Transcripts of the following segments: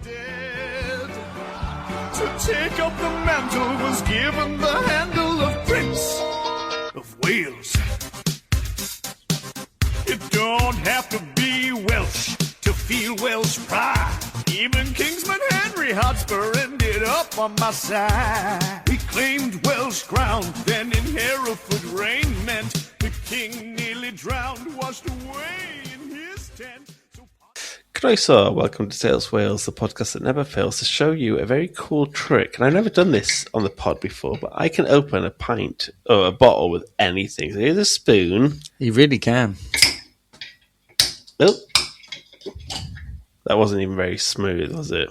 dead. To take up the mantle was given the handle of Prince of Wales. You don't have to be Welsh to feel Welsh pride. Even Kingsman Henry Hotspur ended up on my side. We claimed Welsh ground, then in Hereford rain meant the king nearly drowned, washed away in his tent. Croeso, welcome to Tales Wales, the podcast that never fails to show you a very cool trick. And I've never done this on the pod before, but I can open a pint or a bottle with anything. So here's a spoon. You really can. Oh, that wasn't even very smooth, was it?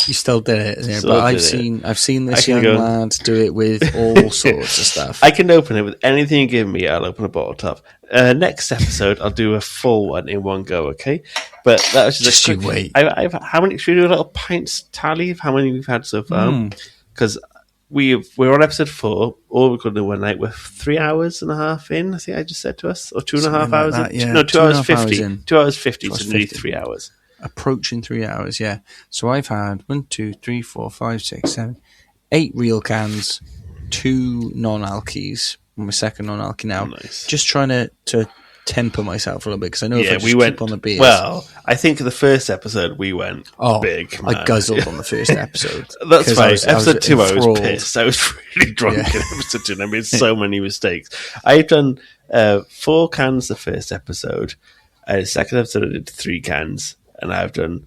You still did it, yeah, but I've seen this young lad do it with all sorts of stuff. I can open it with anything you give me. I'll open a bottle top. Next episode, I'll do a full one in one go, okay? But that was just you wait. How many? Should we do a little pints tally of how many we've had so far? Because we're on episode 4. All we're going to do one night. We're 3 hours and a half in. I think I just said to us, or 2.5 hours. Like that, yeah. No, 2 hours 50. In. 2 hours 50. So nearly 3 hours. Approaching 3 hours, yeah. So I've had 1, 2, 3, 4, 5, 6, 7, 8 real cans, 2 non-alkies. My second non-alky now. Nice. Just trying to temper myself a little bit because I know if I just keep on the beers. Well, I think the first episode we went big. Man. I guzzled on the first episode. That's right. Episode 2, I was pissed. I was really drunk in episode 2. I made so many mistakes. I've done 4 cans the first episode. The second episode, I did 3 cans, and I've done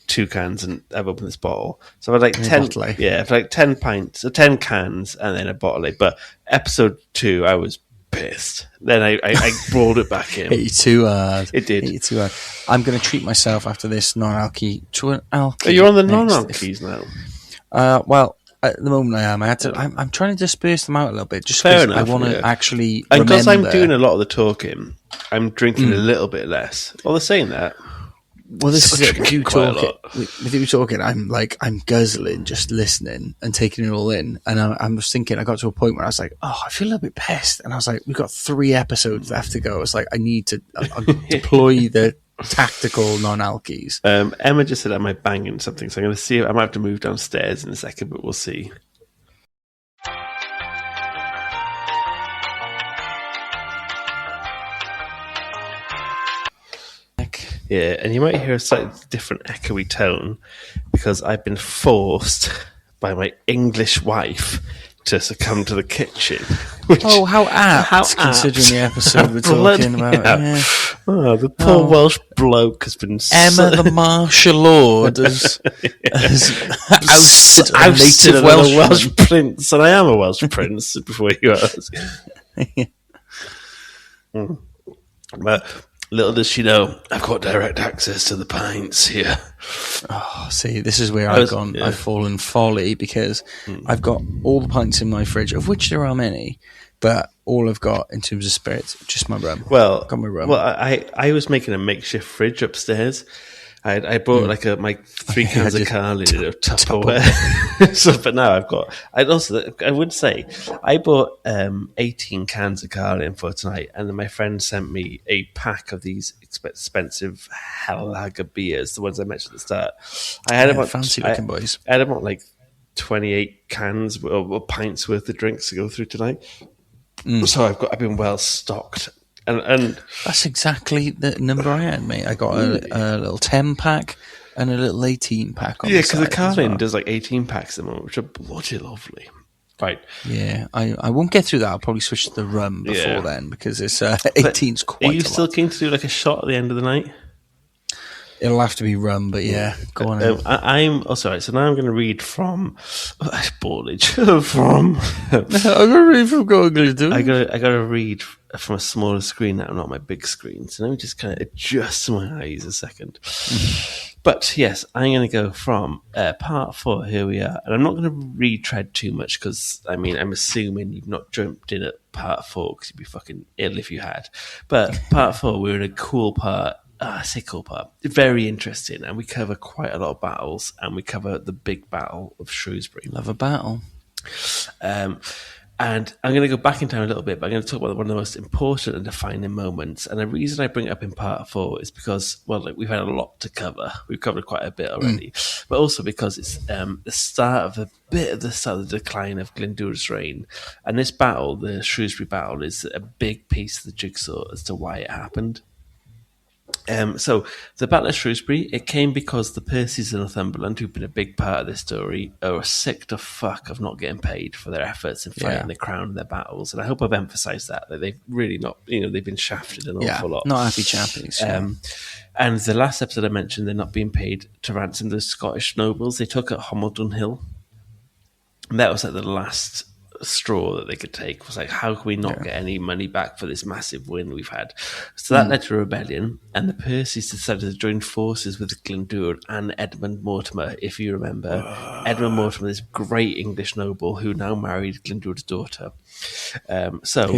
2 cans, and I've opened this bottle. So I've like 10. Yeah, I've like 10 pints, 10 cans, and then a bottle. But episode 2, I was pissed. Then I brought it back in. Hit you too hard. It did. Hit you too hard. I'm going to treat myself after this non-alky to an alky. Are you on the non-alkies now? Well, at the moment I am. I'm trying to disperse them out a little bit, just Fair because enough, I want to actually and because I'm remember. doing a lot of the talking, I'm drinking a little bit less. Well, they're saying that. Well, this is it. With you quite a talking, lot. with you talking, I'm guzzling, just listening and taking it all in. And I'm just thinking, I got to a point where I was like, oh, I feel a little bit pissed. And I was like, we've got 3 episodes left to go. I was like, I need to I'll deploy the tactical non-alkies. Emma just said, am I banging something? So I'm going to see. I might have to move downstairs in a second, but we'll see. Yeah, and you might hear a slightly different echoey tone because I've been forced by my English wife to succumb to the kitchen. Oh, how apt, considering the episode we're talking about. Yeah. Oh, the poor Welsh bloke has been... Emma the martial lord has ousted a native Welsh prince, and I am a Welsh prince, before you ask. But... little does she know, I've got direct access to the pints here. Oh, see, this is where I've gone. Yeah. I've fallen folly because I've got all the pints in my fridge, of which there are many, but all I've got in terms of spirits, just my rum. Well, got my rum. Well, I was making a makeshift fridge upstairs. I bought my 3 cans of Carling in a Tupperware. So, but now I've got. I would say I bought 18 cans of Carling for tonight, and then my friend sent me a pack of these expensive hell lager beers, the ones I mentioned at the start. I had about fancy looking boys. I had about like 28 cans or pints worth of drinks to go through tonight. So I've been well stocked. And that's exactly the number I had, mate. I got a little 10 pack and a little 18 pack on the side. Yeah, because the Carling does like 18 packs at the moment, which are bloody lovely. Right. Yeah, I won't get through that. I'll probably switch to the rum before then because it's 18's quite a lot. Are you still keen to do like a shot at the end of the night? It'll have to be rum, but yeah, go on. Sorry. So now I'm going to read from Bordage from. I'm going to read from Glyndŵr. I got to read from a smaller screen now, not my big screen. So let me just kind of adjust my eyes a second. But yes, I'm going to go from part 4. Here we are, and I'm not going to retread too much because I'm assuming you've not jumped in at part 4 because you'd be fucking ill if you had. But part 4, we're in a cool part. I say cool part. Very interesting, and we cover quite a lot of battles, and we cover the big battle of Shrewsbury. Love a battle. And I'm going to go back in time a little bit, but I'm going to talk about one of the most important and defining moments. And the reason I bring it up in part 4 is because, well, like, we've had a lot to cover. We've covered quite a bit already. But also because it's the start of the decline of Glyndŵr's reign. And this battle, the Shrewsbury battle, is a big piece of the jigsaw as to why it happened. So the Battle of Shrewsbury, it came because the Percys of Northumberland, who've been a big part of this story, are sick to fuck of not getting paid for their efforts in fighting the crown in their battles. And I hope I've emphasised that they've really not, they've been shafted an awful lot. Not happy champions. And the last episode I mentioned, they're not being paid to ransom the Scottish nobles they took at Homildon Hill. And that was like the last straw that they could take. Was like, how can we not get any money back for this massive win we've had? So that led to a rebellion, and the Percys decided to join forces with Glyndŵr and Edmund Mortimer. If you remember, Edmund Mortimer, this great English noble who now married Glyndŵr's daughter. So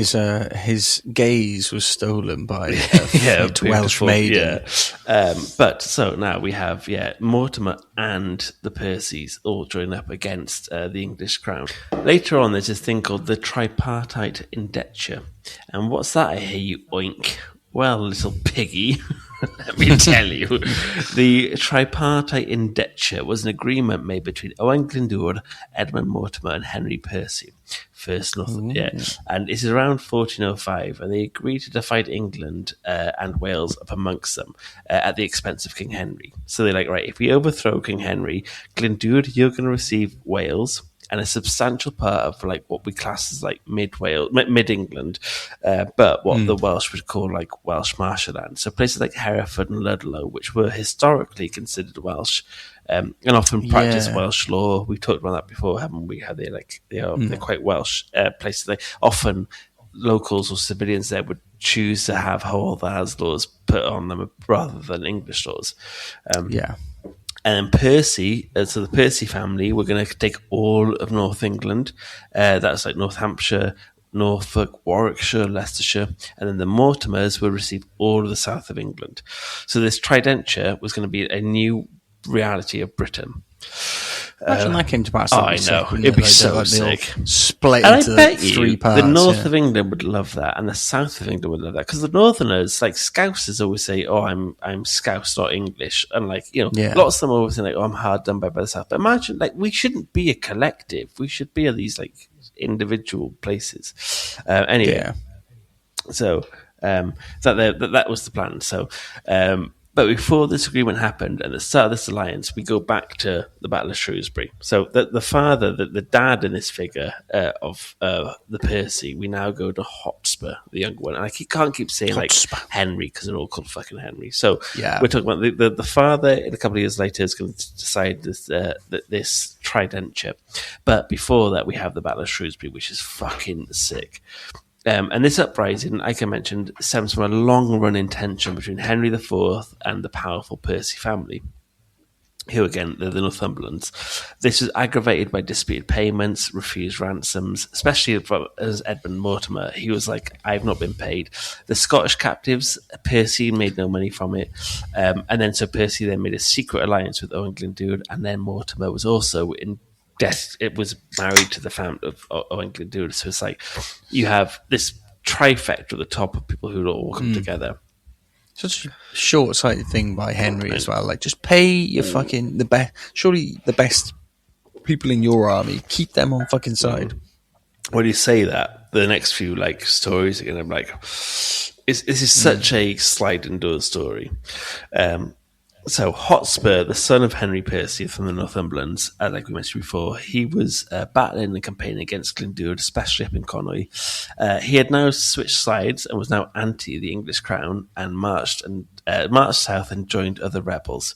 his gaze was stolen by a Welsh maiden. But so now we have Mortimer and the Percys all join up against the English crown. Later on, there's this thing called the tripartite indenture, and what's that? I hear you oink. Well, little piggy, let me tell you, the tripartite indenture was an agreement made between Owain Glyndŵr, Edmund Mortimer, and Henry Percy. And it's around 1405, and they agreed to divide England and Wales up amongst them at the expense of King Henry. So they're like, right, if we overthrow King Henry, Glyndŵr, you're going to receive Wales and a substantial part of like what we class as like mid England, but what the Welsh would call like Welsh marshland. So places like Hereford and Ludlow, which were historically considered Welsh, and often practiced Welsh law. We've talked about that before, haven't we? How they're quite Welsh places. Like often locals or civilians there would choose to have Hywel laws put on them rather than English laws. And Percy, so the Percy family, were going to take all of North England. That's like North Hampshire, Norfolk, Warwickshire, Leicestershire, and then the Mortimers will receive all of the south of England. So this tridenture was going to be a new reality of Britain. Imagine that came to pass. I know, it'd be so sick. Split and into I bet three you parts. The north of England would love that, and the south of England would love that, because the Northerners, like Scousers, always say, "Oh, I'm Scouse, not English," and like lots of them always say, like, "Oh, I'm hard done by the south." But imagine, like, we shouldn't be a collective; we should be these like individual places. So that was the plan. So. But before this agreement happened, at the start of this alliance, we go back to the Battle of Shrewsbury. So the father, the dad in this figure of the Percy, we now go to Hotspur, the younger one. And I can't keep saying Hotspur. Like Henry, because they're all called fucking Henry. So we're talking about the father, in a couple of years later, is going to decide this tridenture. But before that, we have the Battle of Shrewsbury, which is fucking sick. And this uprising, like I mentioned, stems from a long-running tension between Henry IV and the powerful Percy family, who, again, they're the Northumberlands. This was aggravated by disputed payments, refused ransoms, especially as Edmund Mortimer. He was like, I've not been paid. The Scottish captives, Percy made no money from it. And then so Percy then made a secret alliance with Owain Glyndŵr, and then Mortimer was also in death. It was married to the family of Owain Glyndŵr. So it's like you have this trifecta at the top of people who all come together. Such a short-sighted thing by Henry as well. Like, just pay your fucking the best. Surely the best people in your army, keep them on fucking side. When you say that, the next few like stories are going to be like, this is such a sliding door story. So Hotspur, the son of Henry Percy from the Northumberlands, like we mentioned before, he was battling and campaigning against Glyndŵr, especially up in Connaught. He had now switched sides and was now anti the English crown, and marched south and joined other rebels.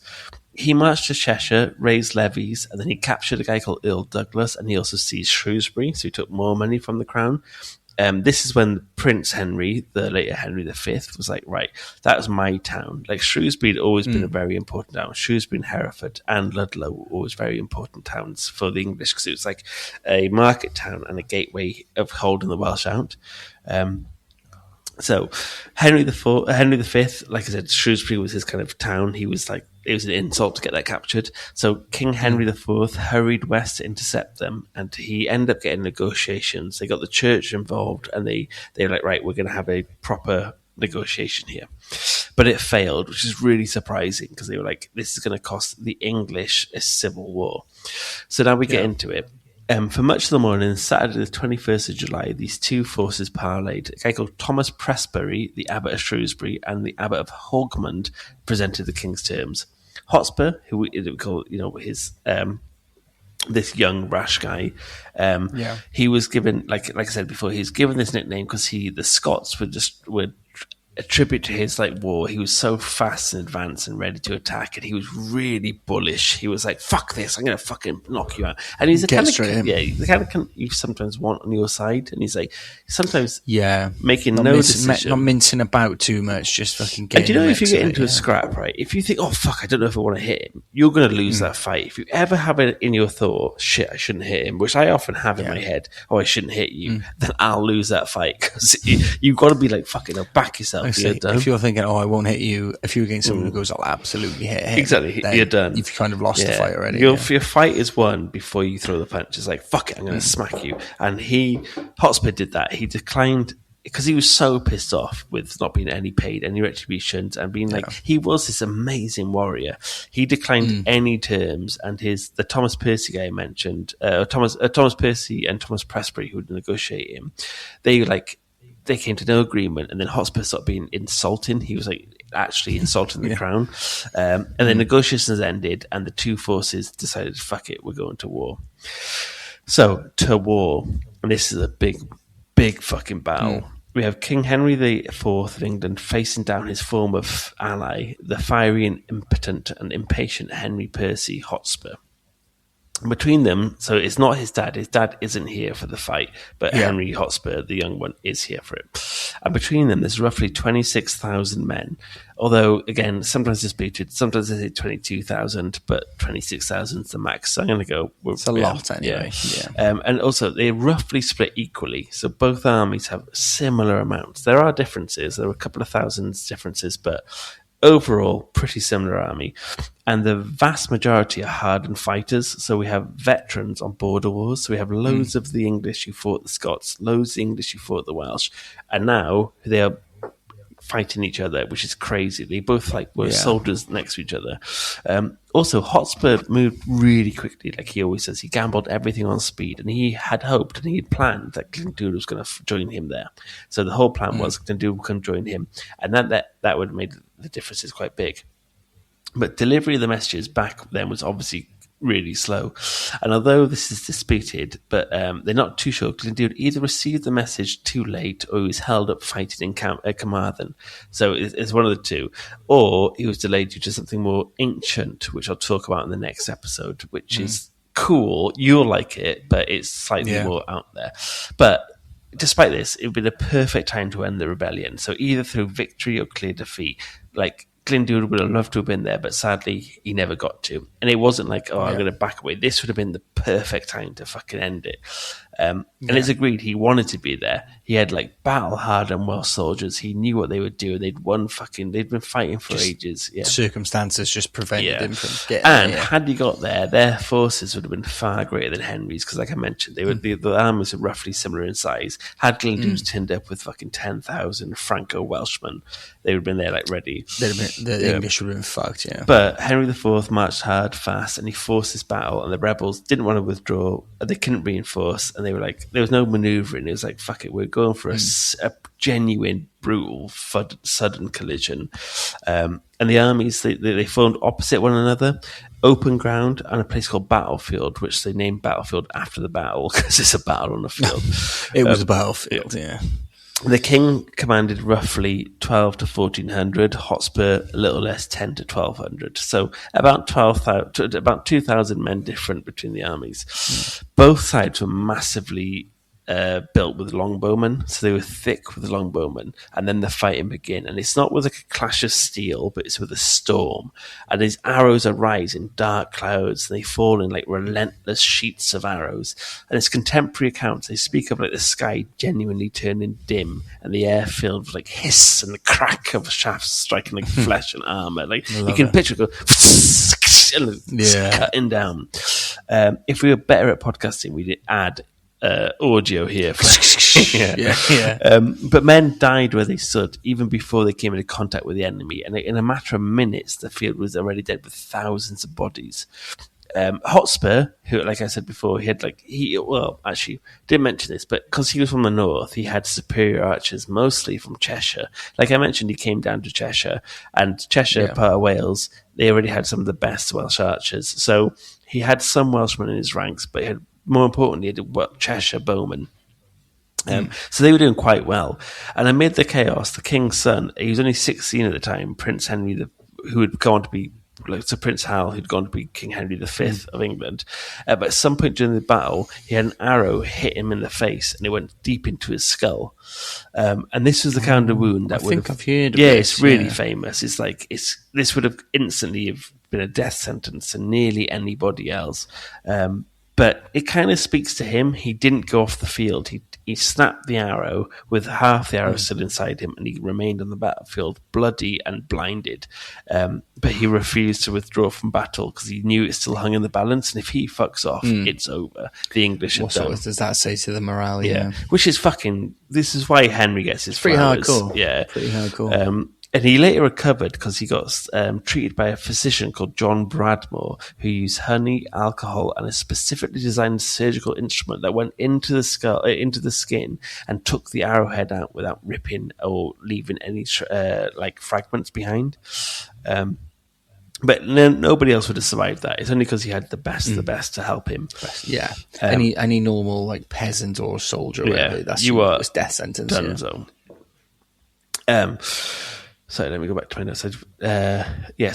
He marched to Cheshire, raised levies, and then he captured a guy called Earl Douglas, and he also seized Shrewsbury, so he took more money from the crown. This is when Prince Henry, the later Henry V, was like, right, that was my town. Like, Shrewsbury had always been a very important town. Shrewsbury and Hereford and Ludlow were always very important towns for the English, because it was like a market town and a gateway of holding the Welsh out. So Henry V, like I said, Shrewsbury was his kind of town. He was like it was an insult to get that captured. So King Henry IV hurried west to intercept them, and he ended up getting negotiations. They got the church involved, and they were like, right, we're going to have a proper negotiation here. But it failed, which is really surprising because they were like, this is going to cost the English a civil war. So now we get into it. For much of the morning, Saturday the 21st of July, these two forces parleyed. A guy called Thomas Presbury, the Abbot of Shrewsbury, and the Abbot of Hogmund presented the king's terms. Hotspur, who we call, his this young rash guy, he was given, like I said before, he was given this nickname because the Scots would attribute to his war. He was so fast in advance and ready to attack, and he was really bullish. He was like, "Fuck this! I'm gonna fucking knock you out." And he's the kind of you sometimes want on your side, and he's like sometimes making decision, not mincing about too much, just fucking getting. And if you get into a scrap, right? If you think, "Oh fuck, I don't know if I want to hit him," you're gonna lose that fight. If you ever have it in your thought, "Shit, I shouldn't hit him," which I often have in my head, "Oh, I shouldn't hit you," then I'll lose that fight because you've got to be like, "Fucking, back yourself." If you're thinking, "Oh, I won't hit you," if you're against someone who goes, "I'll absolutely hit him," exactly, you're done. You've kind of lost the fight already. Your fight is won before you throw the punch. It's like, fuck it, I'm going to smack you. And Hotspur did that. He declined because he was so pissed off with not being paid any retributions and being he was this amazing warrior. He declined any terms, and the Thomas Percy guy I mentioned, Thomas Percy and Thomas Presbury, who would negotiate him, they came to no agreement, and then Hotspur started being insulting. He was actually insulting the crown. And then negotiations ended, and the two forces decided, fuck it, we're going to war. So, to war, and this is a big, big fucking battle. We have King Henry IV of England facing down his former ally, the fiery and impotent and impatient Henry Percy Hotspur. Between them, so it's not his dad. His dad isn't here for the fight, but Henry Hotspur, the young one, is here for it. And between them, there's roughly 26,000 men. Although, again, sometimes disputed. Sometimes they say 22,000, but 26,000 is the max. So I'm going to go with... It's a lot, anyway. Yeah. And also, they're roughly split equally. So both armies have similar amounts. There are differences. There are a couple of thousands differences, but... overall, pretty similar army. And the vast majority are hardened fighters. So we have veterans on border wars. So we have loads of the English who fought the Scots, loads of the English who fought the Welsh. And now they are fighting each other, which is crazy. They both were soldiers next to each other. Also, Hotspur moved really quickly, like he always says. He gambled everything on speed, and he had hoped and he had planned that Glyndŵr was going to join him there. So the whole plan was Glyndŵr would come join him, and that would have made the differences quite big. But delivery of the messages back then was obviously really slow. And although this is disputed, but they're not too sure, Glyndŵr either received the message too late or he was held up fighting in Carmarthen. So it's one of the two. Or he was delayed due to something more ancient, which I'll talk about in the next episode, which is cool. You'll like it, but it's slightly more out there. But despite this, it would be the perfect time to end the rebellion. So either through victory or clear defeat. Glyndŵr would have loved to have been there, but sadly, he never got to. And it wasn't I'm going to back away. This would have been the perfect time to fucking end it. And it's agreed he wanted to be there. He had battle-hardened Welsh soldiers. He knew what they would do. They'd been fighting for ages. Yeah. Circumstances just prevented him from getting there. And there. had he got there, their forces would have been far greater than Henry's, because like I mentioned, the armies were roughly similar in size. Had Glyndŵr turned up with fucking 10,000 Franco-Welshmen, they would have been there ready. The English would have been fucked, yeah. But Henry IV marched hard, fast, and he forced this battle, and the rebels didn't want to withdraw. They couldn't reinforce, and they were there was no manoeuvring. It was fuck it, we're going for a genuine, brutal, sudden collision. And the armies, they formed opposite one another, open ground, and a place called Battlefield, which they named Battlefield after the battle, because it's a battle on the field. It was a battlefield, yeah. The king commanded roughly 12 to 1,400, Hotspur a little less, 10 to 1,200. So about 2,000 men different between the armies. Both sides were massively built with longbowmen, so they were thick with longbowmen, and then the fighting began. And it's not with like a clash of steel, but it's with a storm. And these arrows arise in dark clouds, and they fall in like relentless sheets of arrows. And it's contemporary accounts. They speak of like the sky genuinely turning dim, and the air filled with like hiss and the crack of shafts striking like flesh and armor. Like you can picture it go cutting down. If we were better at podcasting, we'd add audio here. But men died where they stood even before they came into contact with the enemy, and in a matter of minutes the field was already dead with thousands of bodies. Hotspur, who, like I said before, actually didn't mention this, but because he was from the north, he had superior archers, mostly from Cheshire. Like I mentioned, he came down to Cheshire, and Cheshire, part of Wales, they already had some of the best Welsh archers. So he had some Welshmen in his ranks, but he had, more importantly, he had Cheshire bowmen. So they were doing quite well. And amid the chaos, the king's son, he was only 16 at the time, Prince Henry, who would go on to be so Prince Hal, who'd gone to be King Henry V of England. But at some point during the battle, he had an arrow hit him in the face, and it went deep into his skull. And this was the kind of wound that I've heard of this, it's really famous. It's like this would have instantly have been a death sentence to nearly anybody else. But it kind of speaks to him. He didn't go off the field. He snapped the arrow with half the arrow still inside him, and he remained on the battlefield bloody and blinded. But he refused to withdraw from battle because he knew it still hung in the balance, and if he fucks off, it's over. The English are done. What does that say to the morale? Yeah. Which is this is why Henry gets his flowers. Pretty hardcore. Yeah. Pretty hardcore. And he later recovered because he got treated by a physician called John Bradmore, who used honey, alcohol, and a specifically designed surgical instrument that went into the skin, and took the arrowhead out without ripping or leaving any fragments behind. But nobody else would have survived that. It's only because he had the best of the best to help him. Yeah. Any normal like peasant or soldier, that's it's death sentence. Dunzo. So let me go back to my notes.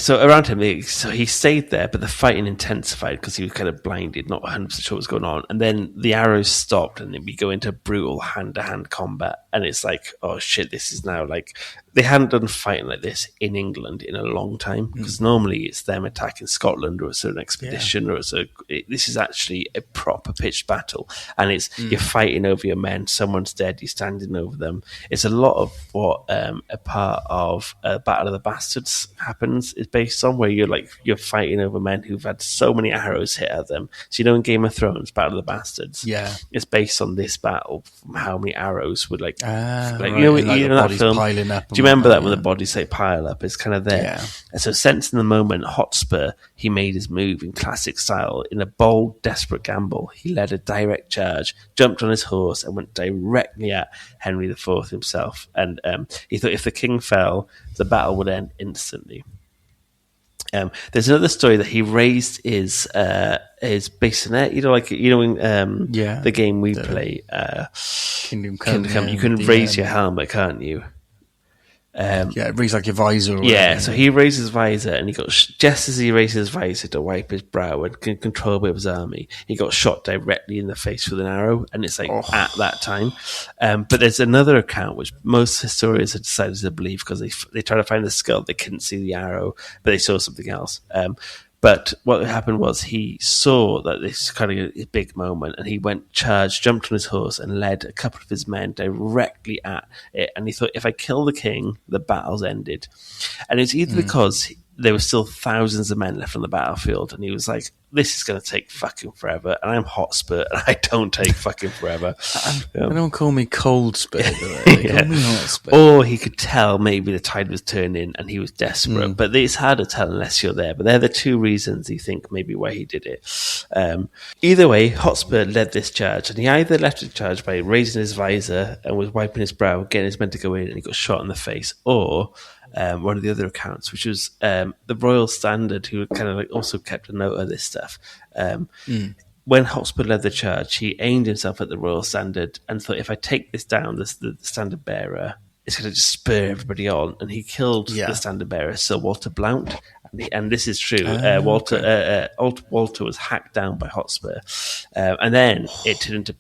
So around him, he stayed there, but the fighting intensified because he was kind of blinded, not 100% sure what was going on. And then the arrows stopped, and then we go into brutal hand-to-hand combat. And it's like, oh shit, this is now like... They hadn't done fighting like this in England in a long time, because normally it's them attacking Scotland, or it's an expedition, or this is actually a proper pitched battle, and it's you're fighting over your men. Someone's dead, you're standing over them. It's a lot of what a part of Battle of the Bastards happens is based on, where you're fighting over men who've had so many arrows hit at them. So in Game of Thrones, Battle of the Bastards, it's based on this battle, from how many arrows would that film piling up. Do you remember that when the bodies pile up? It's kind of there. Yeah. And so, sensing the moment, Hotspur, he made his move in classic style. In a bold, desperate gamble, he led a direct charge, jumped on his horse, and went directly at Henry IV himself. And he thought if the king fell, the battle would end instantly. There's another story that he raised his bassinet. The game we play, Kingdom Come. You can raise your helmet, can't you? It raised like your visor. So he raised his visor, and he got just as he raised his visor to wipe his brow and control a bit of his army, he got shot directly in the face with an arrow, and it's at that time. But there's another account which most historians have decided to believe, because they tried to find the skull, they couldn't see the arrow, but they saw something else. But what happened was he saw that this kind of a big moment, and he jumped on his horse, and led a couple of his men directly at it. And he thought, if I kill the king, the battle's ended. And it's either because there were still thousands of men left on the battlefield, and he was like, this is going to take fucking forever, and I'm Hotspur, and I don't take fucking forever. Don't call me Cold Spur. Call me Hotspur. Or he could tell maybe the tide was turning, and he was desperate. But it's hard to tell unless you're there. But they're the two reasons he think maybe why he did it. Either way, Hotspur led this charge, and he either left the charge by raising his visor and was wiping his brow, getting his men to go in, and he got shot in the face, or... one of the other accounts, which was the Royal Standard, who kind of also kept a note of this stuff. When Hotspur led the charge, he aimed himself at the Royal Standard and thought, if I take this down, the standard bearer, it's going to just spur everybody on. And he killed the standard bearer, Sir Walter Blount. And this is true. Walter was hacked down by Hotspur. And then it turned into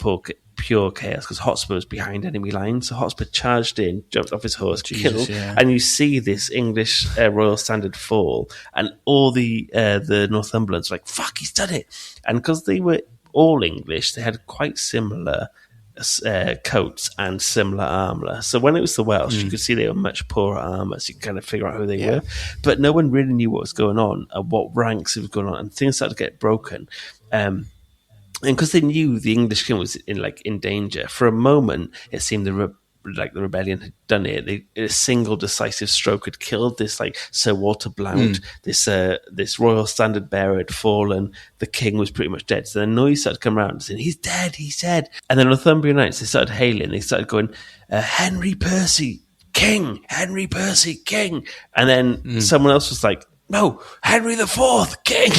pure chaos because Hotspur was behind enemy lines. So Hotspur charged in, jumped off his horse, killed, yeah. and you see this English Royal Standard fall, and all the Northumberlands were like, fuck, he's done it. And because they were all English, they had quite similar coats and similar armour. So when it was the Welsh, you could see they were much poorer armour, so you could kind of figure out who they were. But no one really knew what was going on and what ranks was going on, and things started to get broken. And because they knew the English king was in danger, for a moment it seemed the rebellion had done it. A single decisive stroke had killed this Sir Walter Blount. This royal standard bearer had fallen. The king was pretty much dead. So the noise started to come around saying, he's dead. And then Northumbrian knights, they started hailing. They started going, Henry Percy, king! Henry Percy, king! And then someone else was like, no, Henry the Fourth, king!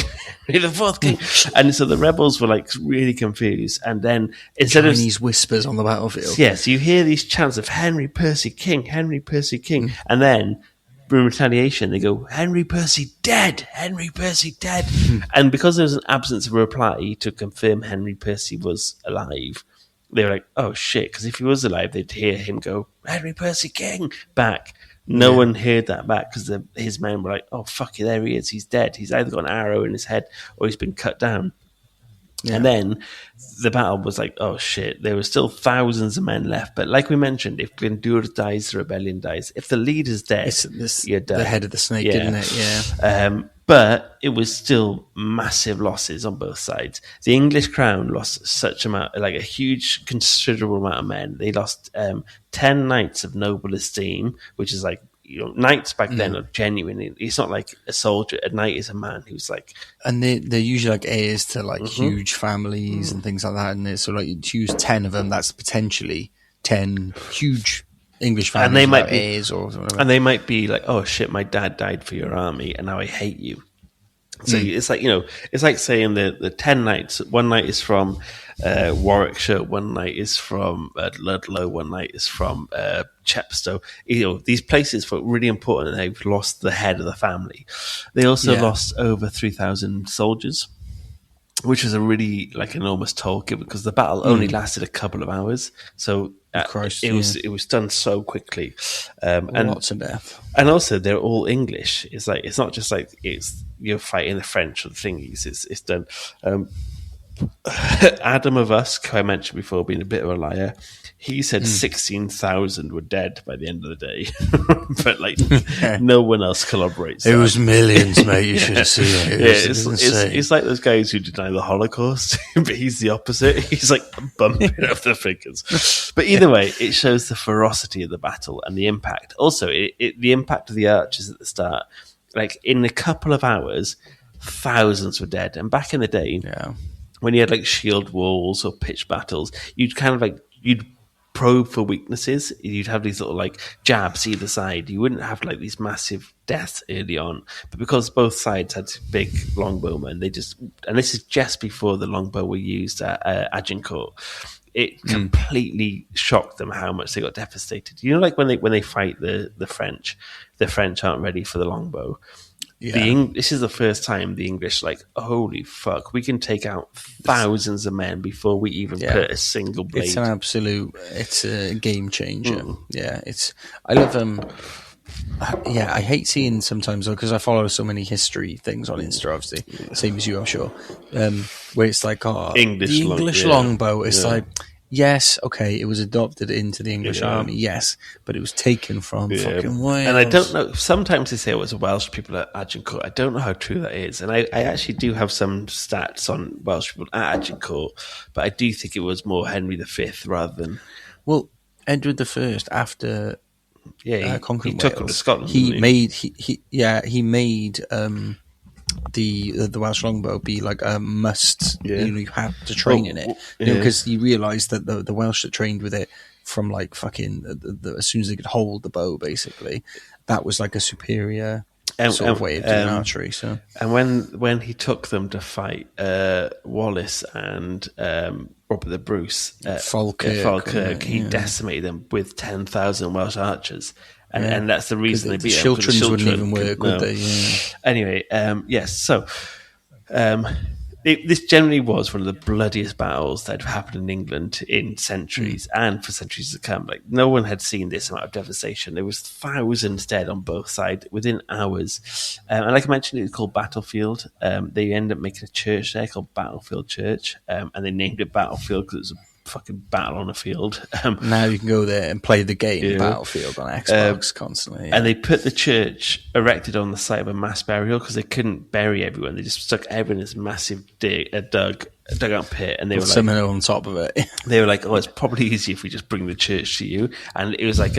Henry the Fourth, king! And so the rebels were really confused. And then instead Chinese whispers on the battlefield. Yes, you hear these chants of Henry Percy, king, Henry Percy, king. And then, in retaliation, they go, Henry Percy dead! Henry Percy dead! And because there was an absence of a reply to confirm Henry Percy was alive, they were like, oh shit, because if he was alive, they'd hear him go, Henry Percy, king! Back. No one heard that back because his men were like, oh, fuck it, there he is. He's dead. He's either got an arrow in his head or he's been cut down. Yeah. And then the battle was like, oh, shit. There were still thousands of men left. But like we mentioned, if Glyndŵr dies, the rebellion dies. If the leader's dead, you're done. The head of the snake, isn't it? Yeah. But it was still massive losses on both sides. The English crown lost such a huge, considerable amount of men. They lost 10 knights of noble esteem, which is knights back then are genuine. It's not like a soldier. A knight is a man who's and they're usually heirs to huge families and things like that. And so you choose 10 of them. That's potentially 10 huge English families, and they might be heirs or whatever. And they might be like, oh shit, my dad died for your army, and now I hate you. So it's it's like saying the 10 knights. One knight is from Warwickshire, one knight is from Ludlow, one knight is from Chepstow. These places were really important, and they've lost the head of the family. They also lost over 3,000 soldiers, which was a really enormous toll given because the battle only lasted a couple of hours. So it was done so quickly, and lots of death. And also they're all English. It's not just you're fighting the French or the thingies. It's done. Adam of Usk, who I mentioned before, being a bit of a liar, he said 16,000 were dead by the end of the day, but no one else corroborates. It was millions, mate. You should see it. It's like those guys who deny the Holocaust, but he's the opposite. He's bumping up the figures. But either way, it shows the ferocity of the battle and the impact. Also, the impact of the archers at the start. In a couple of hours, thousands were dead. And back in the day, when you had shield walls or pitched battles, you'd you'd probe for weaknesses. You'd have these little jabs either side. You wouldn't have these massive deaths early on, but because both sides had big longbowmen, and this is just before the longbow were used at Agincourt. It completely shocked them how much they got devastated. When they fight the French aren't ready for the longbow. Yeah. This is the first time the English holy fuck, we can take out thousands of men before we even put a single blade. It's a game changer. Yeah, I love I hate seeing sometimes because I follow so many history things on Insta, obviously, same as you, I'm sure. Where it's the English longbow. It's yes, okay, it was adopted into the English army, yes, but it was taken from fucking Wales. And I don't know, sometimes they say it was Welsh people at Agincourt. I don't know how true that is. And I actually do have some stats on Welsh people at Agincourt, but I do think it was more Henry V rather than... Well, Edward I, after conquering Wales, took them to Scotland. He made the Welsh longbow be a must. You had to train in it because he realised that the Welsh that trained with it from as soon as they could hold the bow, basically, that was a superior sort of way of doing archery. So, and when he took them to fight Wallace and Robert the Bruce at Falkirk, he decimated them with 10,000 Welsh archers. And that's the reason they beat them. The children wouldn't even work, would they? Yeah. Anyway, yes. So this generally was one of the bloodiest battles that had happened in England in centuries and for centuries to come. Like, no one had seen this amount of devastation. There was thousands dead on both sides within hours. And like I mentioned, it was called Battlefield. They ended up making a church there called Battlefield Church, and they named it Battlefield because it was a fucking battle on a field. Now you can go there and play the game Battlefield on Xbox constantly. Yeah. And they put the church erected on the site of a mass burial because they couldn't bury everyone. They just stuck everyone in this massive dugout pit, and they were like on top of it. They were like, "Oh, it's probably easier if we just bring the church to you." And it was like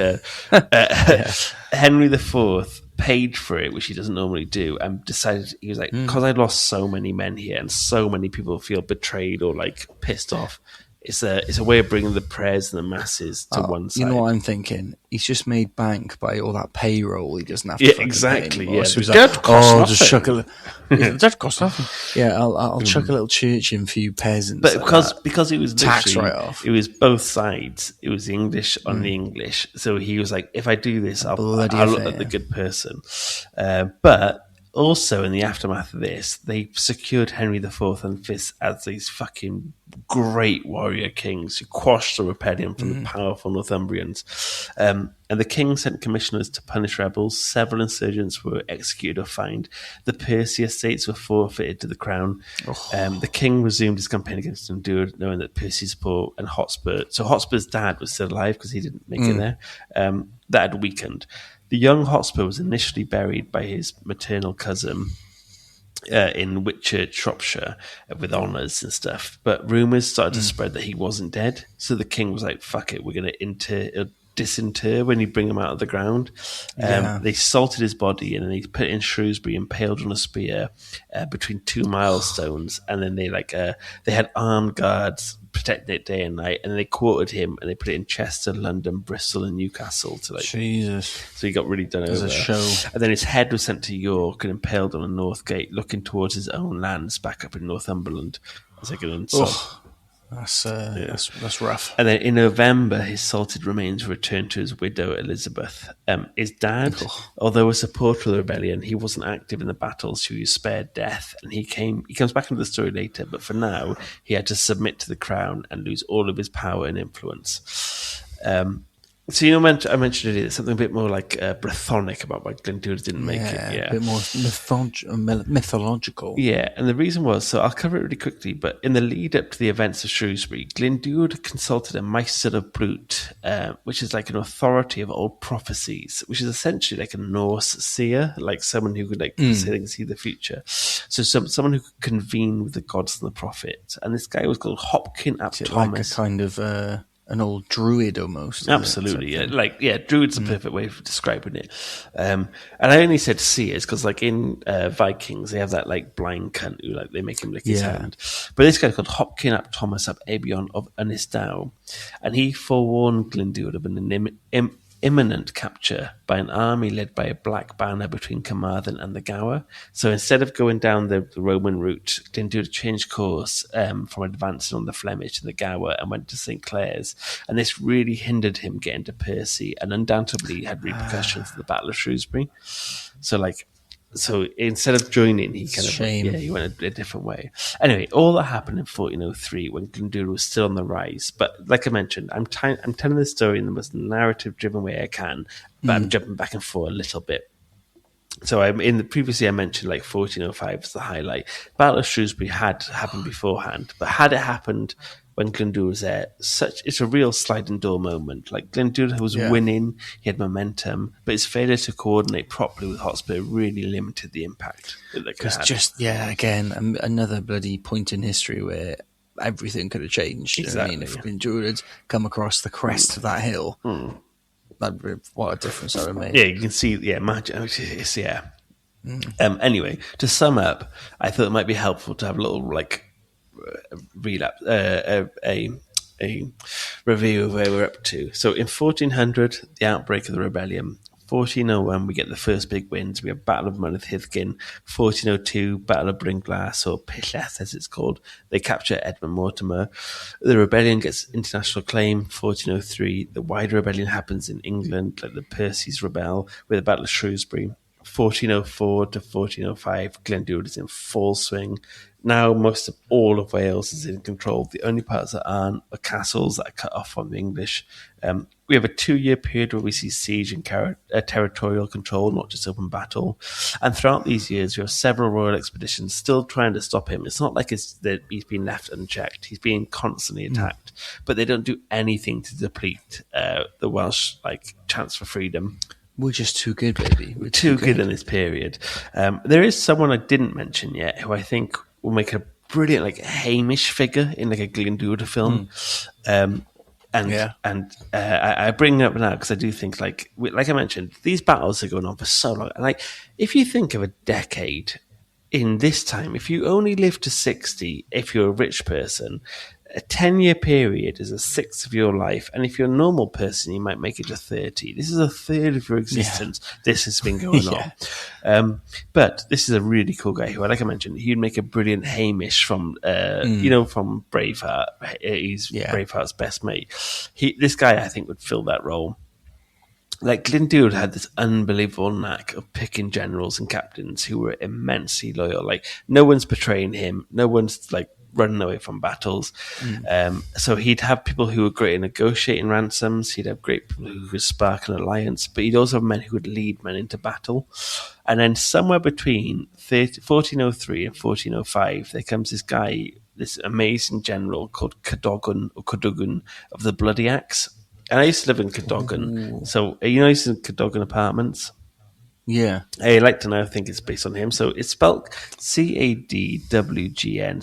Henry IV paid for it, which he doesn't normally do, and decided he was like, because I lost so many men here, and so many people feel betrayed or like pissed off. It's a way of bringing the prayers and the masses to one side. You know what I'm thinking? He's just made bank by all that payroll. He doesn't have to. Yeah, exactly. Pay yeah, so he's like, I'll just chuck a. That costs nothing. Yeah, I'll chuck a little church in for you peasants. But because it was tax write off. It was both sides. It was the English on the English. So he was like, if I do this, I'll look like the good person. But also, in the aftermath of this, they secured Henry IV and Fifth as these fucking great warrior kings who quashed the rebellion from the powerful Northumbrians. And the king sent commissioners to punish rebels. Several insurgents were executed or fined. The Percy estates were forfeited to the crown. The king resumed his campaign against Glyndŵr, knowing that Percy's support and Hotspur. So Hotspur's dad was still alive because he didn't make it there. That had weakened. The young Hotspur was initially buried by his maternal cousin in Whitchurch, Shropshire, with honours and stuff. But rumours started to spread that he wasn't dead. So the king was like, fuck it, we're going to disinter when you bring him out of the ground. They salted his body and then he put it in Shrewsbury, impaled on a spear between two milestones. And then they had armed guards protecting it day and night, and then they quartered him and they put it in Chester, London, Bristol, and Newcastle to Jesus. So he got really done over. A show. And then his head was sent to York and impaled on a north gate, looking towards his own lands back up in Northumberland as like an insult. That's rough. And then in November, his salted remains were returned to his widow, Elizabeth. His dad, although a supporter of the rebellion, he wasn't active in the battles, so he was spared death. And he comes back into the story later, but for now, he had to submit to the crown and lose all of his power and influence. So I mentioned earlier something a bit more like Brythonic about why Glyndŵr didn't make it. Yeah, a bit more mythological. Yeah, and the reason was, so I'll cover it really quickly, but in the lead up to the events of Shrewsbury, Glyndŵr consulted a Meister of Brut, which is like an authority of old prophecies, which is essentially like a Norse seer, like someone who could say they can see the future. So someone who could convene with the gods and the prophets. And this guy was called Hopkin ap Thomas. Like a kind of an old druid almost. Absolutely, yeah. Druid's the perfect way of describing it. And I only said seers because, like in Vikings, they have that like blind cunt who they make him lick his hand. But this guy's called Hopkin ap Thomas ap Abion of Ynysdow, and he forewarned Glyndŵr of an imminent capture by an army led by a black banner between Carmarthen and the Gower. So instead of going down the Roman route, Glyndŵr changed course from advancing on the Flemish to the Gower and went to St. Clair's. And this really hindered him getting to Percy and undoubtedly had repercussions for the Battle of Shrewsbury. So instead of joining, he he went a different way. Anyway, all that happened in 1403 when Glyndŵr was still on the rise. But like I mentioned, I'm telling this story in the most narrative-driven way I can, but I'm jumping back and forth a little bit. So previously I mentioned 1405 as the highlight. Battle of Shrewsbury had happened beforehand, but had it happened when Glyndŵr was there, it's a real sliding door moment. Like Glyndŵr was winning, he had momentum, but his failure to coordinate properly with Hotspur really limited the impact that they could have. Again, another bloody point in history where everything could have changed. Exactly. I mean, if Glyndŵr had come across the crest of that hill, what a difference that would make. Yeah, you can see. Yeah, imagine. Anyway, to sum up, I thought it might be helpful to have a little relapse, a review of where we're up to. So in 1400, the outbreak of the rebellion. 1401, we get the first big wins. We have Battle of Mynydd Hyddgen. 1402, Battle of Brynglas, or Pilleth as it's called. They capture Edmund Mortimer. The rebellion gets international acclaim. 1403, the wider rebellion happens in England, like the Percys rebel, with the Battle of Shrewsbury. 1404 to 1405, Glyndŵr is in full swing. Now most of all of Wales is in control. The only parts that aren't are castles that are cut off from the English. We have a 2-year period where we see siege and territorial control, not just open battle. And throughout these years, we have several royal expeditions still trying to stop him. It's not like that he's been left unchecked. He's being constantly attacked. But they don't do anything to deplete the Welsh chance for freedom. We're just too good, baby. We're too good in this period. There is someone I didn't mention yet who I think will make a brilliant Hamish figure in a Glyndŵr film. I bring it up now because I do think, like I mentioned, these battles are going on for so long. And if you think of a decade in this time, if you only live to 60, if you're a rich person, a 10-year period is a sixth of your life. And if you're a normal person, you might make it to 30. This is a third of your existence. Yeah. This has been going on. But this is a really cool guy who, like I mentioned, he'd make a brilliant Hamish from, from Braveheart. He's Braveheart's best mate. This guy, I think, would fill that role. Glyndŵr had this unbelievable knack of picking generals and captains who were immensely loyal. No one's betraying him. No one's running away from battles. So he'd have people who were great at negotiating ransoms. He'd have great people who could spark an alliance, but he'd also have men who would lead men into battle. And then somewhere between 1403 and 1405, there comes this guy, this amazing general called Cadogan of the Bloody Axe. And I used to live in Cadogan. Ooh. So, I used to live in Cadogan Apartments. Yeah. I like to know, I think it's based on him. So it's spelled Cadwgn,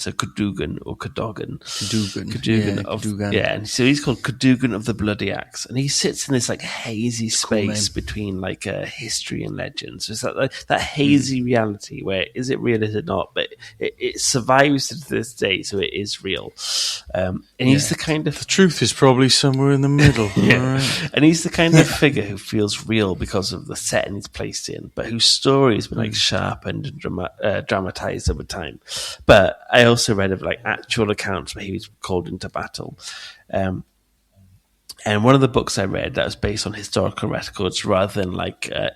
so Cadogan or Cadogan. Cadogan. Yeah, and so he's called Cadogan of the Bloody Axe. And he sits in this hazy space between history and legends. So it's that hazy reality where is it real, is it not? But it survives to this day, so it is real. And he's the kind of... The truth is probably somewhere in the middle. Yeah. Right. And he's the kind of figure who feels real because of the setting he's placed in, but whose story has been sharpened and dramatized over time. But I also read of actual accounts where he was called into battle. And one of the books I read that was based on historical records rather than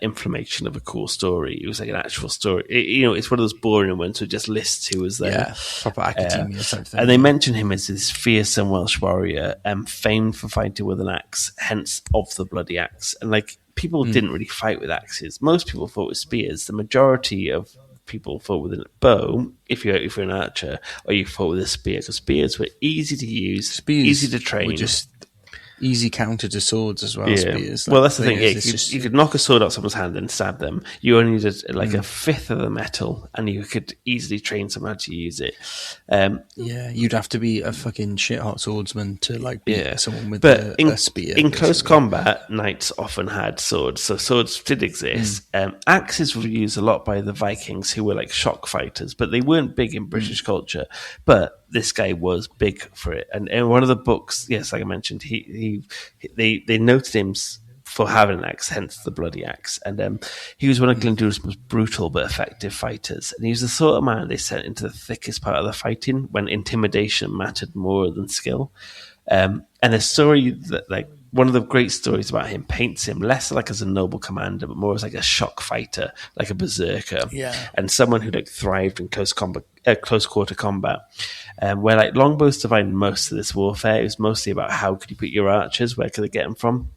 information of a cool story. It was an actual story. It's one of those boring ones who just lists who was there. Yeah, proper academia type thing. And they mention him as this fearsome Welsh warrior, famed for fighting with an axe, hence of the Bloody Axe. And people didn't really fight with axes. Most people fought with spears. The majority of people fought with a bow, if you're an archer, or you fought with a spear, because spears were easy to use, easy to train. Were just easy counter to swords as well. Spears. Well, that's the thing. You could knock a sword out someone's hand and stab them. You only needed a fifth of the metal, and you could easily train someone how to use it. You'd have to be a fucking shit hot swordsman to beat someone with a spear. In close combat, knights often had swords, so swords did exist. Axes were used a lot by the Vikings, who were shock fighters, but they weren't big in British culture. But this guy was big for it, and in one of the books, yes, like I mentioned, they noted him for having an axe, hence the Bloody Axe, and he was one of Glyndŵr's most brutal but effective fighters, and he was the sort of man they sent into the thickest part of the fighting when intimidation mattered more than skill. And a story that one of the great stories about him paints him less as a noble commander, but more as a shock fighter, like a berserker, and someone who thrived in close quarter combat. Where longbows defined most of this warfare. It was mostly about how could you put your archers, where could they get them from.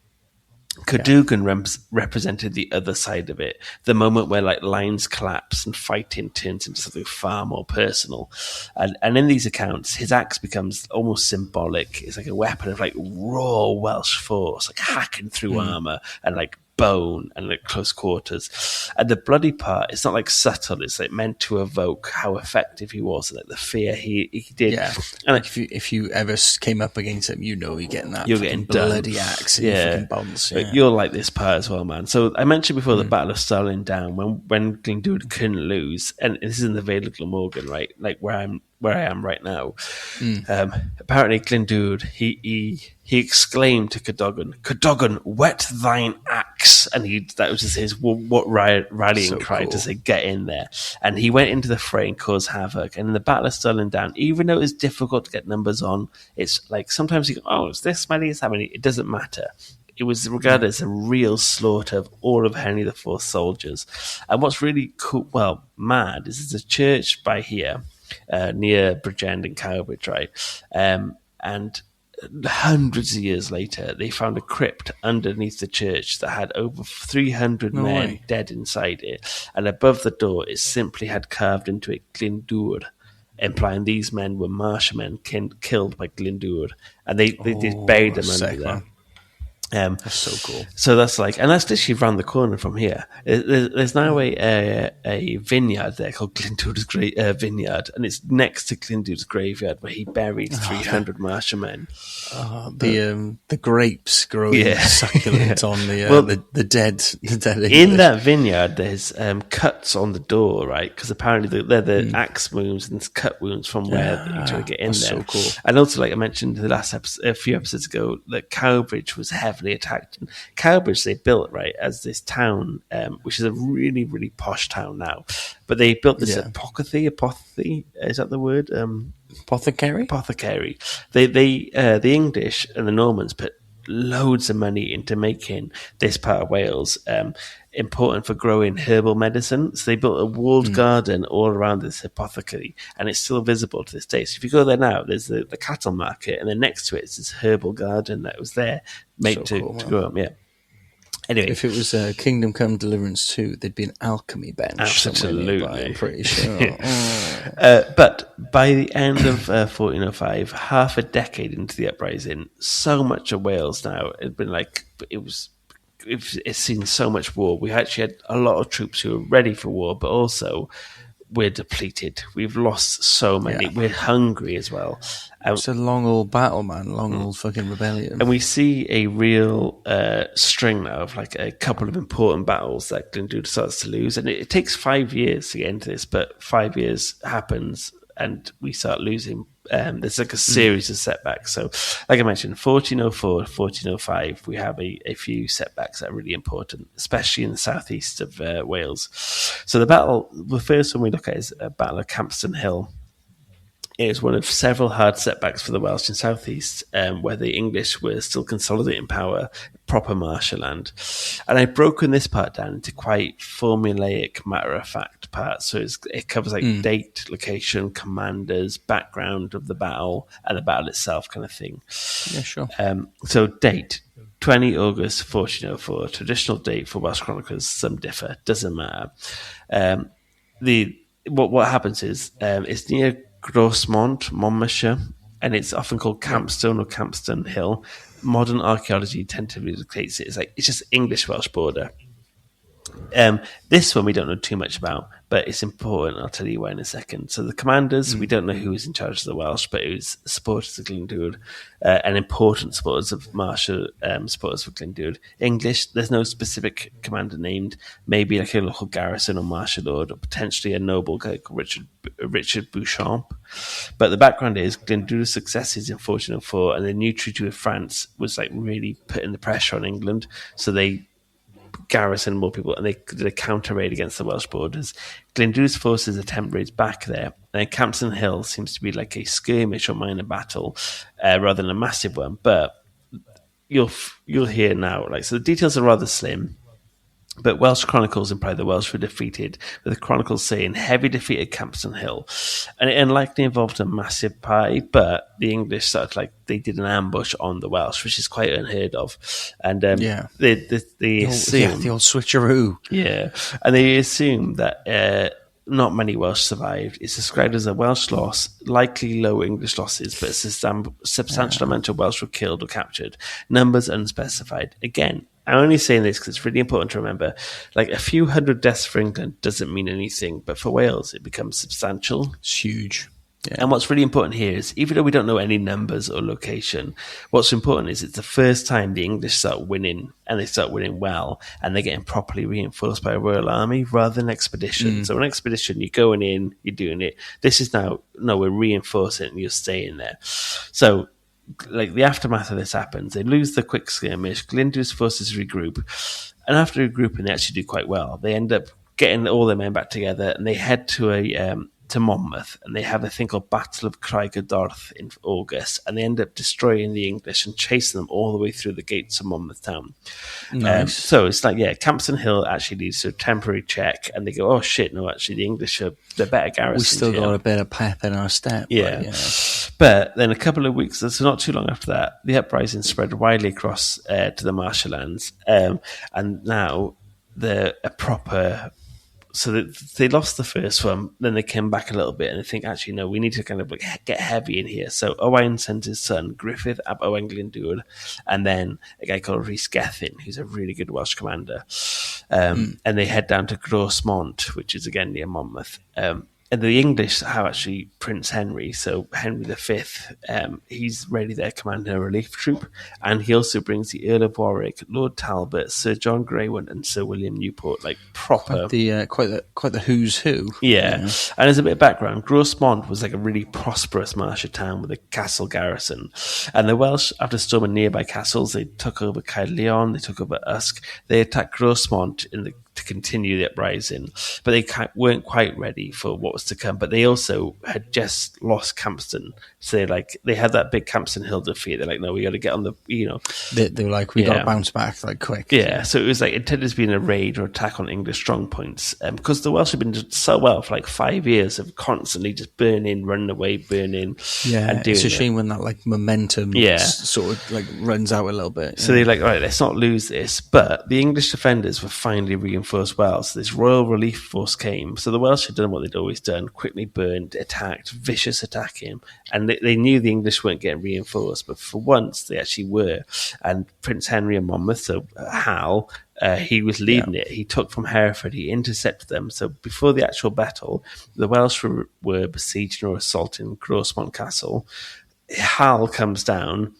Cadogan represented the other side of it, the moment where lines collapse and fighting turns into something far more personal. And in these accounts, his axe becomes almost symbolic. It's a weapon of raw Welsh force, hacking through armor and bone and close quarters. And the bloody part, it's not subtle, it's meant to evoke how effective he was and the fear he did. Yeah. And if you ever came up against him, you're getting that bloody axe in your fucking bones. Yeah. You'll like this part as well, man. So I mentioned before the Battle of Stirling Down, when Glyndŵr couldn't lose, and this is in the Vale of Glamorgan, right? Where I am right now. Apparently Glyndŵr, he exclaimed to Cadogan, whet thine axe. And that was just his rallying cry to say, get in there. And he went into the fray and caused havoc. And in the Battle of Stirling Down, even though it's difficult to get numbers on, it's sometimes you go, oh, it's this many, it's that many. It doesn't matter. it was regarded as a real slaughter of all of Henry IV's soldiers. And what's really cool, mad, is there's a church by here near Bridgend and Cowbridge, right? And hundreds of years later, they found a crypt underneath the church that had over 300 men dead inside it. And above the door, it simply had carved into it Glyndŵr, implying these men were marshmen killed by Glyndŵr. And they buried them under there. That's so cool. So that's and that's literally around the corner from here. There's now a vineyard there called Glyndŵr's Vineyard, and it's next to Glyndŵr's graveyard where he buried 300 marshmen. The grapes growing succulent on the dead English. In that vineyard, there's cuts on the door, right? Because apparently they're the axe wounds and cut wounds from where they try to get in there. So cool. And also, like I mentioned in the last episode, a few episodes ago, that Cowbridge was heavily attacked. And Cowbridge they built as this town, which is a really, really posh town now. But they built this apothecary. Is that the word? Apothecary. The English and the Normans put loads of money into making this part of Wales important for growing herbal medicine. So they built a walled garden all around this apothecary, and it's still visible to this day. So if you go there now, there's the cattle market, and then next to it is this herbal garden that was there made to grow up. Yeah. Anyway, if it was Kingdom Come Deliverance 2, there'd be an alchemy bench. Absolutely. Nearby, I'm pretty sure. But by the end of 1405, half a decade into the uprising, so much of Wales now had been it's seen so much war. We actually had a lot of troops who were ready for war, but also we're depleted. We've lost so many. Yeah. We're hungry as well. It's a long old battle, man. Long old fucking rebellion. And we see a real string now of a couple of important battles that Glyndŵr starts to lose. And it takes 5 years to get into this, but 5 years happens and we start losing. There's a series of setbacks. So, like I mentioned, 1404, 1405, we have a few setbacks that are really important, especially in the southeast of Wales. So the first one we look at is a Battle of Campston Hill. It was one of several hard setbacks for the Welsh in southeast, where the English were still consolidating power, proper marshland. And I've broken this part down into quite formulaic, matter-of-fact parts. So it covers date, location, commanders, background of the battle, and the battle itself kind of thing. Yeah, sure. So date, 20 August 1404, traditional date for Welsh chroniclers, some differ, doesn't matter. What happens is it's near Grosmont, Monmouthshire, and it's often called Campstone or Campston Hill. Modern archaeology tentatively dictates it. It's just English-Welsh border. This one we don't know too much about, but it's important. I'll tell you why in a second. So the commanders, we don't know who was in charge of the Welsh, but it was supporters of Glyndŵr, and important supporters of Marshall, supporters of Glyndŵr. English, there's no specific commander named. Maybe a local garrison or martial lord, or potentially a noble guy called Richard Beauchamp. But the background is Glyndŵr's successes in 1404, and the new treaty with France was really putting the pressure on England. So they garrison more people, and they did a counter raid against the Welsh borders. Glyndŵr's forces attempt raids back there, and Campston Hill seems to be like a skirmish or minor battle rather than a massive one. But you'll hear now, so the details are rather slim. But Welsh chronicles imply the Welsh were defeated, with the chronicles saying heavy defeat at Campston Hill. And it unlikely involved a massive party, but the English started they did an ambush on the Welsh, which is quite unheard of. And they assume... the old switcheroo. Yeah, and they assume that not many Welsh survived. It's described as a Welsh loss, likely low English losses, but a substantial amount of Welsh were killed or captured. Numbers unspecified. Again, I'm only saying this because it's really important to remember, a few hundred deaths for England doesn't mean anything, but for Wales, it becomes substantial. It's huge. Yeah. And what's really important here is, even though we don't know any numbers or location, what's important is it's the first time the English start winning, and they start winning well, and they're getting properly reinforced by a royal army rather than expedition. So an expedition, you're going in, you're doing it. This is now, no, we're reinforcing and you're staying there. So, the aftermath of this happens. They lose the quick skirmish. Glyndŵr's forces regroup, and after regrouping, they actually do quite well. They end up getting all their men back together, and they head to to Monmouth, and they have a thing called Battle of Craigadorth in August, and they end up destroying the English and chasing them all the way through the gates of Monmouth town. Nice. So it's like, Campston Hill actually leads to a temporary check, and they go, oh shit, no, actually the English are the better garrison. We still got a bit of pep in our step. Yeah. But then a couple of weeks, so not too long after that, the uprising spread widely across to the Marshlands, and now they're a proper... So they lost the first one, then they came back a little bit, and they think, actually, no, we need to kind of get heavy in here. So Owain sends his son, Griffith ap Owain Glyndŵr, and then a guy called Rhys Gethin, who's a really good Welsh commander. And they head down to Grosmont, which is, again, near Monmouth. And the English have actually Prince Henry, so Henry V, he's ready there commanding a relief troop, and he also brings the Earl of Warwick, Lord Talbot, Sir John Greywood, and Sir William Newport, like proper... Quite the who's who. Yeah. And as a bit of background, Grosmont was like a really prosperous martial town with a castle garrison, and the Welsh, after storming nearby castles, they took over Caerleon, they took over Usk, they attacked Grosmont to continue the uprising, but they weren't quite ready for what was to come. But they also had just lost Campston, so they had that big Campston Hill defeat. They're like, no, we got to get on the, they were like, we got to bounce back like quick. Yeah, so it was like intended to be a raid or attack on English strong points, because the Welsh had been doing so well for like 5 years of constantly just burning, running away, burning. Yeah, and doing it's a shame when that like momentum sort of like runs out a little bit. So they're like, right, let's not lose this. But the English defenders were finally reinforced well. So this royal relief force came. So the Welsh had done what they'd always done, quickly burned, attacked, vicious attacking. And they knew the English weren't getting reinforced, but for once they actually were. And Prince Henry of Monmouth, so Hal, he was leading it. He took from Hereford, he intercepted them. So before the actual battle, the Welsh were besieging or assaulting Grosmont Castle. Hal comes down,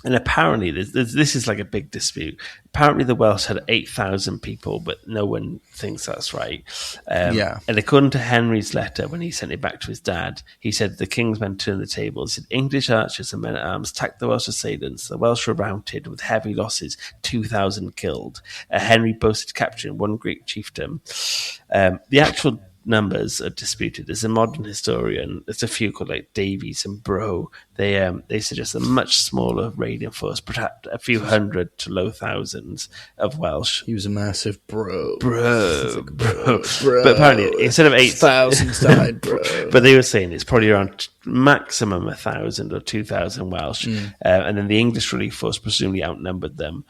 and apparently, this is like a big dispute. Apparently, the Welsh had 8,000 people, but no one thinks that's right. And according to Henry's letter, when he sent it back to his dad, he said the king's men turned the tables. He said English archers and men-at-arms attacked the Welsh assailants. The Welsh were routed with heavy losses, 2,000 killed. Henry boasted capturing one Greek chieftain. The actual numbers are disputed. There's a modern historian, there's a few called like Davies and Bro. They suggest a much smaller raiding force, perhaps a few hundred to low thousands of Welsh. He was a massive bro. But apparently, instead of 8,000 died, bro. But they were saying it's probably around maximum 1,000 or 2,000 Welsh. And then the English relief force presumably outnumbered them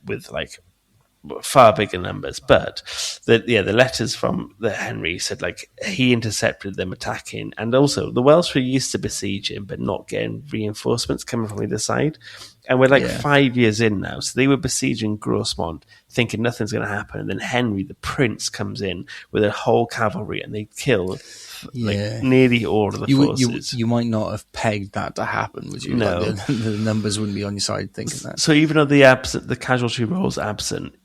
with like far bigger numbers, but the letters from the Henry said like he intercepted them attacking, and also the Welsh were used to besieging but not getting reinforcements coming from either side, and we're like 5 years in now, so they were besieging Grosmont thinking nothing's going to happen, and then Henry the Prince comes in with a whole cavalry and they kill nearly all of the forces. You might not have pegged that to happen, would you? No. Like the numbers wouldn't be on your side thinking that. So even though the casualty roll's absent,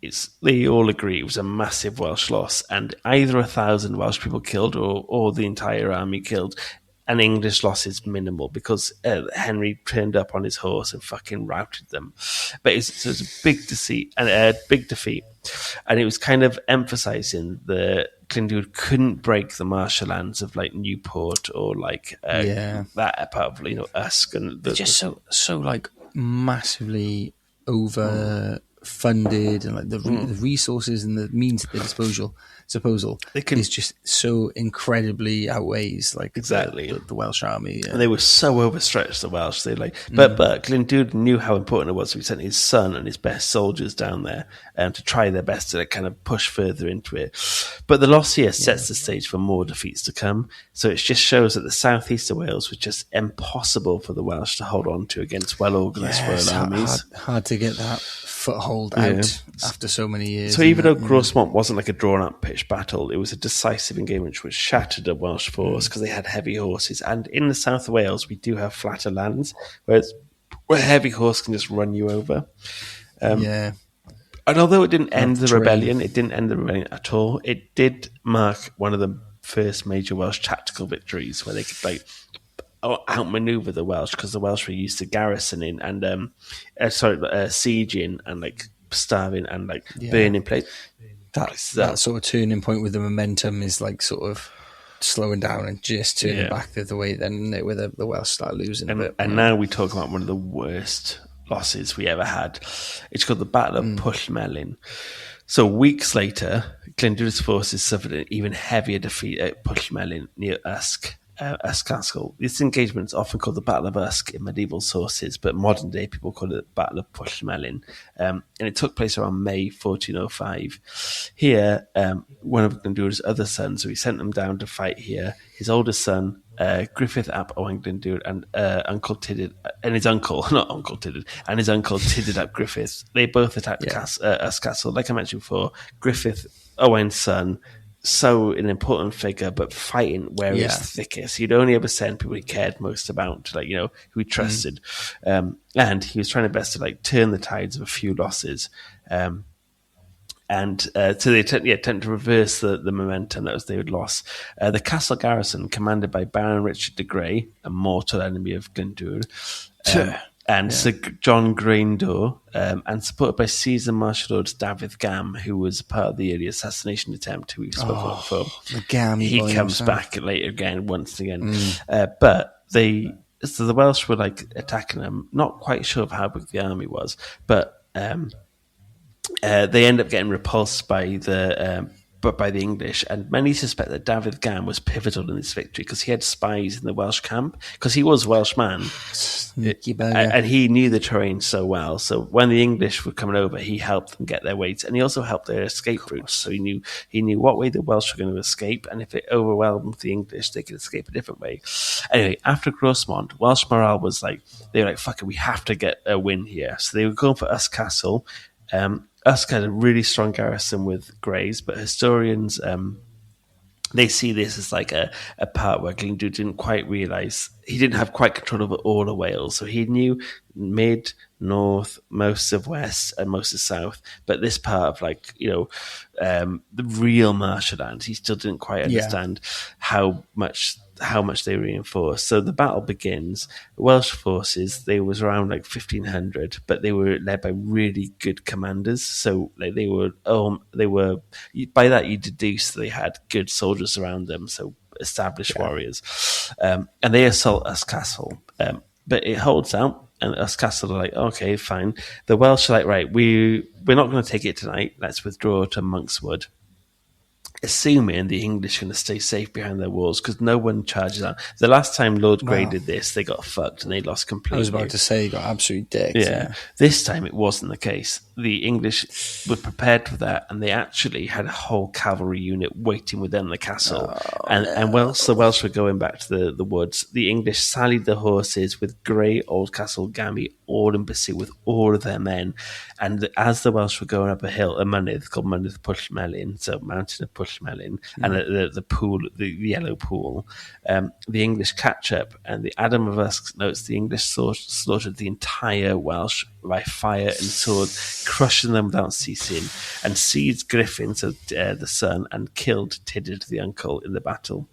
they all agree it was a massive Welsh loss, and either 1,000 Welsh people killed or the entire army killed. And English loss is minimal because Henry turned up on his horse and fucking routed them. But it was a big defeat, and it was kind of emphasising the Glyndŵr couldn't break the martial lands of like Newport or like that part of Usk, and they're just so like massively overfunded, and like the resources and the means at their disposal is just so incredibly outweighs like the Welsh army. And they were so overstretched, the Welsh. They but Glyndŵr knew how important it was, so he sent his son and his best soldiers down there to try their best to kind of push further into it. But the loss here sets the stage for more defeats to come. So it just shows that the southeast of Wales was just impossible for the Welsh to hold on to against well-organised royal armies. Hard to get that foothold out after so many years. So even though Grosmont wasn't like a drawn-out pitched battle, it was a decisive engagement which shattered a Welsh force because they had heavy horses. And in the south of Wales, we do have flatter lands where a heavy horse can just run you over. And although it didn't end the rebellion, at all. It did mark one of the first major Welsh tactical victories where they could like outmaneuver the Welsh, because the Welsh were used to garrisoning and sieging and like starving and like burning places. That sort of turning point with the momentum is like sort of slowing down and just turning back the other way then, where the Welsh start losing a bit. And now we talk about one of the worst losses we ever had. It's called the Battle of Pwllmelyn. So weeks later, Glyndŵr's forces suffered an even heavier defeat at Pwllmelyn near Usk Castle. This engagement is often called the Battle of Usk in medieval sources, but modern day people call it the Battle of Pwllmelyn. And it took place around May 1405. Here, one of Glyndŵr's other sons, so he sent them down to fight here. His oldest son, Griffith ap Owain Glyndŵr, and Uncle Tydyd, and his uncle, not Uncle Tydyd, and his uncle Tydyd ap Griffith. They both attacked Usk Castle. Like I mentioned before, Griffith, Owain's son, so an important figure, but fighting where he's thickest. He'd only ever send people he cared most about, like, you know, who he trusted. And he was trying his best to like turn the tides of a few losses. So they attempt to reverse the momentum that they had lost. The castle garrison, commanded by Baron Richard de Grey, a mortal enemy of Glyndŵr, and Sir John Glyndŵr, and supported by seasoned martial lords Dafydd Gam, who was part of the early assassination attempt, who we spoke about before. The Gam, he comes back later again, once again. But the Welsh were like attacking them, not quite sure of how big the army was, but they end up getting repulsed by the English, and many suspect that Dafydd Gam was pivotal in this victory because he had spies in the Welsh camp, because he was a Welshman, and he knew the terrain so well. So when the English were coming over, he helped them get their weights, and he also helped their escape routes. So he knew what way the Welsh were going to escape, and if it overwhelmed the English, they could escape a different way. Anyway, after Grosmont, Welsh morale was like, they were like, fuck it, we have to get a win here. So they were going for Usk Castle. Usk had a really strong garrison with Greys, but historians, they see this as like a part where Glyndŵr didn't quite realise, he didn't have quite control over all of Wales. So he knew mid, north, most of west, and most of south. But this part of like, you know, the real marshland, he still didn't quite understand how much they reinforced. So the battle begins. The Welsh forces, they was around like 1,500, but they were led by really good commanders. So like they were by that you deduce they had good soldiers around them, so established warriors. And they assault Usk Castle, but it holds out. And Usk Castle are like, okay, fine. The Welsh are like, right, we're not going to take it tonight. Let's withdraw to Monkswood, assuming the English are going to stay safe behind their walls because no one charges out. The last time Lord Grey did this, they got fucked and they lost completely. I was about to say, he got absolutely dicked. Yeah. This time it wasn't the case. The English were prepared for that, and they actually had a whole cavalry unit waiting within the castle. Whilst the Welsh were going back to the woods, the English sallied the horses with Grey, Oldcastle, Gammy, all in pursuit with all of their men. And as the Welsh were going up a hill, a mynydd called Mynydd Pwllmelyn, so Mountain of Pwllmelyn, and the pool, the yellow pool, the English catch up, and the Adam of Usk notes the English slaughtered the entire Welsh by fire and sword, crushing them without ceasing, and seized Griffin, so the son, and killed Tydyd, the uncle, in the battle.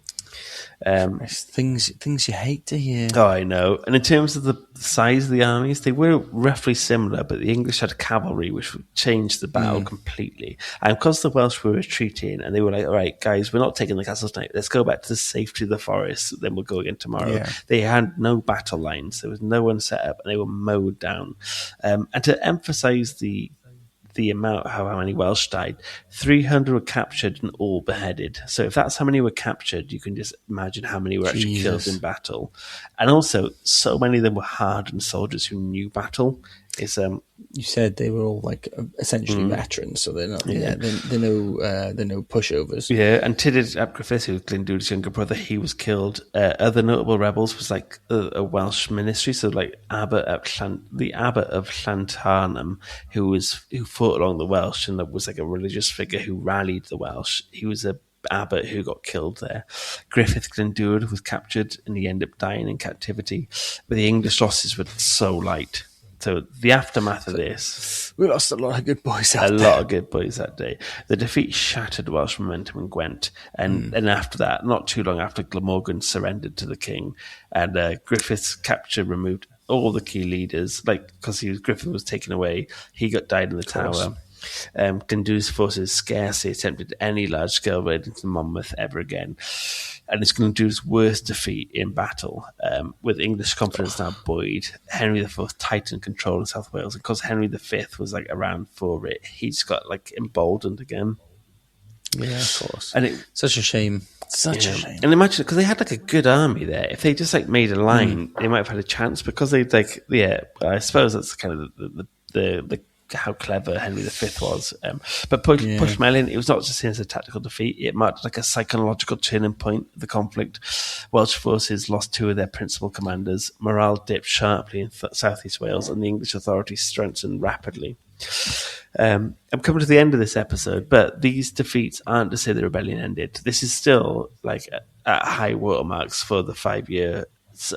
Things you hate to hear. Oh, I know. And in terms of the size of the armies, they were roughly similar, but the English had cavalry, which changed the battle completely. And because the Welsh were retreating, and they were like, all right, guys, we're not taking the castle tonight. Let's go back to the safety of the forest. Then we'll go again tomorrow. Yeah. They had no battle lines. There was no one set up, and they were mowed down. And to emphasize the amount, how many Welsh died, 300 were captured and all beheaded. So if that's how many were captured, you can just imagine how many were actually killed in battle. And also, so many of them were hardened soldiers who knew battle. You said they were all like essentially veterans, so they're not. They're no pushovers. Yeah, and Tydyd ap Griffith, who was Glyndŵr's younger brother, he was killed. Other notable rebels was like a Welsh ministry, so like the Abbot of Llantarnam, who fought along the Welsh and was like a religious figure who rallied the Welsh. He was a abbot who got killed there. Griffith Glyndŵr was captured and he ended up dying in captivity. But the English losses were so light. So the aftermath of this... We lost a lot of good boys that day. A lot of good boys that day. The defeat shattered Welsh momentum in Gwent. And after that, not too long after, Glamorgan surrendered to the king. And Griffith's capture removed all the key leaders. Like, because Griffith was taken away, he died in the tower. Glyndŵr's forces scarcely attempted any large-scale raid into Monmouth ever again. And it's Glyndŵr's worst defeat in battle. With English confidence now buoyed, Henry IV tightened control in South Wales. And because Henry V was like around for it, he just got like emboldened again. Yeah, of course. And such a shame. Such a shame. And imagine, because they had like a good army there. If they just like made a line, they might have had a chance. Because they like, I suppose that's kind of the how clever Henry V was. But Pushmelin, it was not just seen as a tactical defeat. It marked like a psychological turning point of the conflict. Welsh forces lost 2 of their principal commanders. Morale dipped sharply in southeast Wales, and the English authorities strengthened rapidly. I'm coming to the end of this episode, but these defeats aren't to say the rebellion ended. This is still like at high watermarks for the 5 years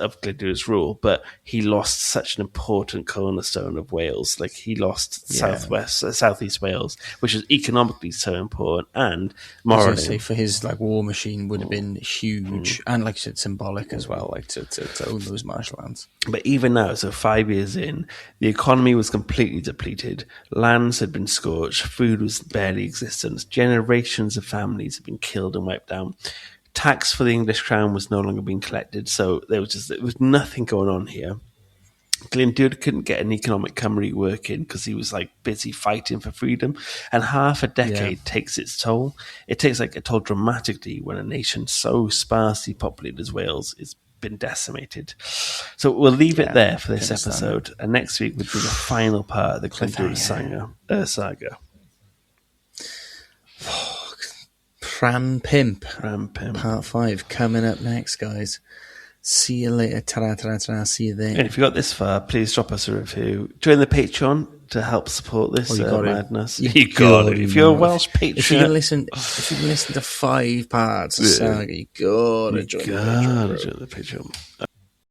of Glyndŵr's rule, but he lost such an important cornerstone of Wales. Like he lost southeast Wales, which is economically so important, and morally for his like war machine would have been huge, and like you said, symbolic as well, like to own those marshlands. But even now, so 5 years in, the economy was completely depleted. Lands had been scorched, food was barely existent, generations of families had been killed and wiped out. Tax for the English crown was no longer being collected, so there was nothing going on here. Glyndŵr couldn't get an economic Cymru working because he was like busy fighting for freedom, and half a decade takes its toll. It takes like a toll dramatically when a nation so sparsely populated as Wales is been decimated. So we'll leave it there for this episode, and next week we'll do the final part of the Glyndŵr saga. Pram Pimp, part 5 coming up next, guys. See you later. Ta-ra. See you there. And if you got this far, please drop us a review. Join the Patreon to help support this madness. You got it. If you're a Welsh patron, if you can listen to 5 parts of Saga, you gotta join the Patreon.